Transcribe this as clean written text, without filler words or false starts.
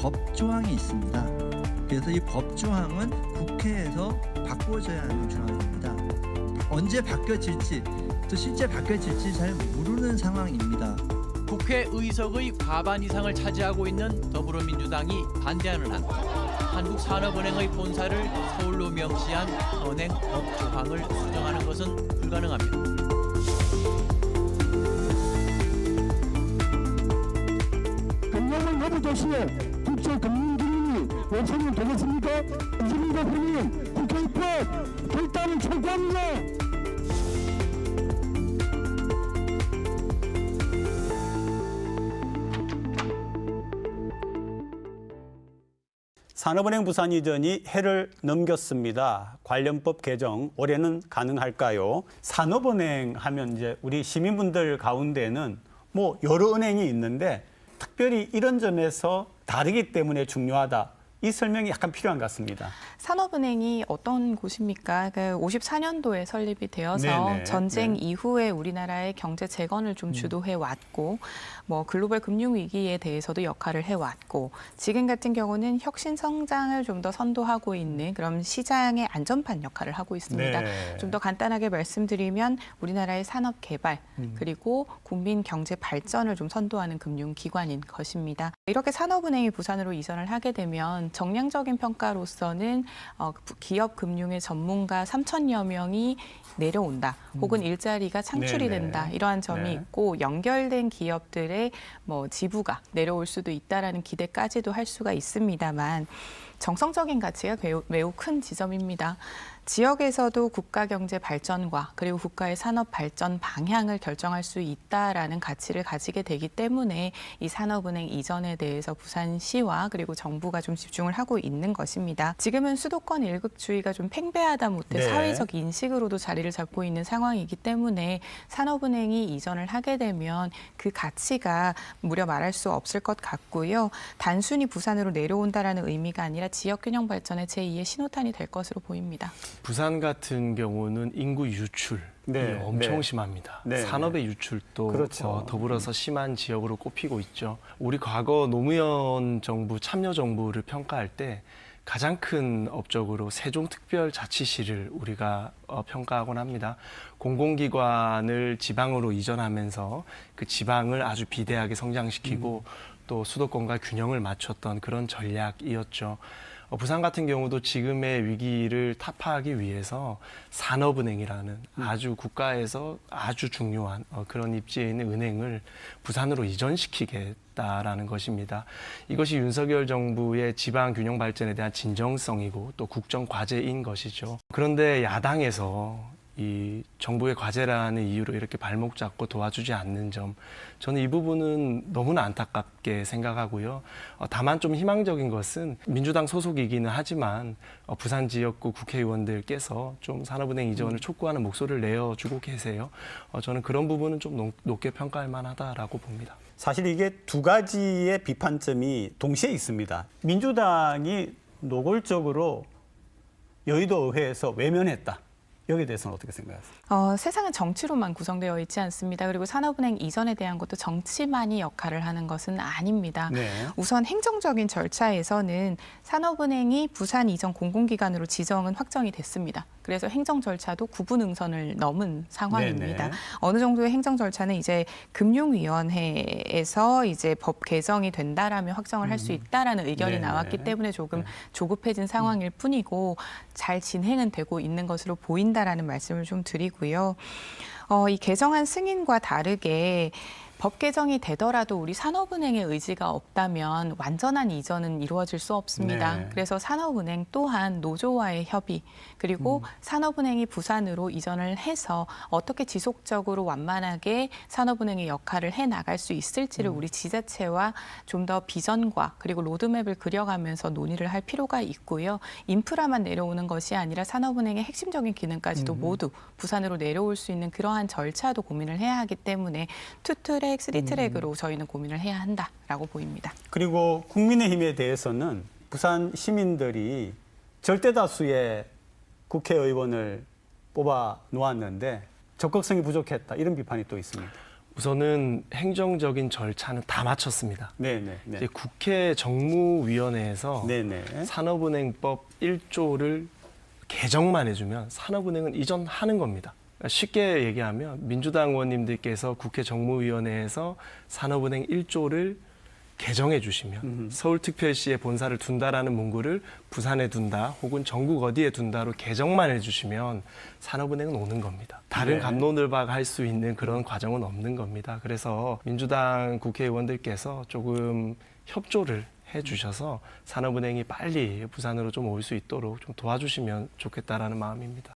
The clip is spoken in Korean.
법조항이 있습니다. 그래서 이 법조항은 국회에서 바꿔줘야 하는 조항입니다. 언제 바뀌어질지 또 실제 바뀌어질지 잘 모르는 상황입니다. 국회 의석의 과반 이상을 차지하고 있는 더불어민주당이 반대하는 한 한국산업은행의 본사를 서울로 명시한 은행 법조항을 수정하는 것은 불가능합니다. 금융을 모두 도시에 국제 금융기능이 완성이 되겠습니까? 이재명 대표님, 국회 입법 결단을 촉구합니다. 산업은행 부산 이전이 해를 넘겼습니다. 관련법 개정 올해는 가능할까요? 산업은행 하면 이제 우리 시민분들 가운데는 뭐 여러 은행이 있는데 특별히 이런 점에서 다르기 때문에 중요하다. 이 설명이 약간 필요한 것 같습니다. 산업은행이 어떤 곳입니까? 54년도에 설립이 되어서 네네. 전쟁 네. 이후에 우리나라의 경제 재건을 좀 주도해 왔고, 뭐 글로벌 금융 위기에 대해서도 역할을 해 왔고, 지금 같은 경우는 혁신 성장을 좀 더 선도하고 있는 그런 시장의 안전판 역할을 하고 있습니다. 네. 좀 더 간단하게 말씀드리면 우리나라의 산업 개발 그리고 국민 경제 발전을 좀 선도하는 금융기관인 것입니다. 이렇게 산업은행이 부산으로 이전을 하게 되면 정량적인 평가로서는 기업 금융의 전문가 3천여 명이 내려온다. 혹은 일자리가 창출이 네네. 된다. 이러한 점이 네. 있고 연결된 기업들의 뭐 지부가 내려올 수도 있다라는 기대까지도 할 수가 있습니다만 정성적인 가치가 매우 큰 지점입니다. 지역에서도 국가 경제 발전과 그리고 국가의 산업 발전 방향을 결정할 수 있다라는 가치를 가지게 되기 때문에 이 산업은행 이전에 대해서 부산시와 그리고 정부가 좀 집중을 하고 있는 것입니다. 지금은 수도권 일극주의가 좀 팽배하다 못해 네. 사회적 인식으로도 자리를 잡고 있는 상황이기 때문에 산업은행이 이전을 하게 되면 그 가치가 무려 말할 수 없을 것 같고요. 단순히 부산으로 내려온다라는 의미가 아니라 지역 균형 발전의 제2의 신호탄이 될 것으로 보입니다. 부산 같은 경우는 인구 유출이 네, 엄청 네. 심합니다. 네, 산업의 유출도 그렇죠. 더불어서 심한 지역으로 꼽히고 있죠. 우리 과거 노무현 정부, 참여정부를 평가할 때 가장 큰 업적으로 세종특별자치시를 우리가 평가하곤 합니다. 공공기관을 지방으로 이전하면서 그 지방을 아주 비대하게 성장시키고 또 수도권과 균형을 맞췄던 그런 전략이었죠. 부산 같은 경우도 지금의 위기를 타파하기 위해서 산업은행이라는 아주 국가에서 아주 중요한 그런 입지에 있는 은행을 부산으로 이전시키겠다라는 것입니다. 이것이 윤석열 정부의 지방 균형 발전에 대한 진정성이고 또 국정 과제인 것이죠. 그런데 야당에서 이 정부의 과제라는 이유로 이렇게 발목 잡고 도와주지 않는 점, 저는 이 부분은 너무나 안타깝게 생각하고요. 다만 좀 희망적인 것은 민주당 소속이기는 하지만 부산 지역구 국회의원들께서 좀 산업은행 이전을 촉구하는 목소리를 내어주고 계세요. 저는 그런 부분은 좀 높게 평가할 만하다라고 봅니다. 사실 이게 두 가지의 비판점이 동시에 있습니다. 민주당이 노골적으로 여의도 의회에서 외면했다. 여기에 대해서는 어떻게 생각하세요? 세상은 정치로만 구성되어 있지 않습니다. 그리고 산업은행 이전에 대한 것도 정치만이 역할을 하는 것은 아닙니다. 네. 우선 행정적인 절차에서는 산업은행이 부산 이전 공공기관으로 지정은 확정이 됐습니다. 그래서 행정 절차도 구분응선을 넘은 상황입니다. 네네. 어느 정도의 행정 절차는 이제 금융위원회에서 이제 법 개정이 된다라면 확정을 할 수 있다라는 의견이 네네. 나왔기 때문에 조금 조급해진 상황일 뿐이고 잘 진행은 되고 있는 것으로 보인다라는 말씀을 좀 드리고요. 이 개정안 승인과 다르게 법 개정이 되더라도 우리 산업은행의 의지가 없다면 완전한 이전은 이루어질 수 없습니다. 네. 그래서 산업은행 또한 노조와의 협의 그리고 산업은행이 부산으로 이전을 해서 어떻게 지속적으로 완만하게 산업은행의 역할을 해나갈 수 있을지를 우리 지자체와 좀 더 비전과 그리고 로드맵을 그려가면서 논의를 할 필요가 있고요. 인프라만 내려오는 것이 아니라 산업은행의 핵심적인 기능까지도 모두 부산으로 내려올 수 있는 그러한 절차도 고민을 해야 하기 때문에 투트랙, 쓰리트랙으로 저희는 고민을 해야 한다라고 보입니다. 그리고 국민의힘에 대해서는 부산 시민들이 절대 다수의 국회의원을 뽑아 놓았는데 적극성이 부족했다. 이런 비판이 또 있습니다. 우선은 행정적인 절차는 다 마쳤습니다. 네네. 네. 이제 국회 정무위원회에서 네네. 산업은행법 1조를 개정만 해주면 산업은행은 이전하는 겁니다. 쉽게 얘기하면 민주당 의원님들께서 국회 정무위원회에서 산업은행 1조를 개정해 주시면 서울특별시에 본사를 둔다라는 문구를 부산에 둔다 혹은 전국 어디에 둔다로 개정만 해주시면 산업은행은 오는 겁니다. 다른 네. 갑론을박할 수 있는 그런 과정은 없는 겁니다. 그래서 민주당 국회의원들께서 조금 협조를 해주셔서 산업은행이 빨리 부산으로 좀 올 수 있도록 좀 도와주시면 좋겠다라는 마음입니다.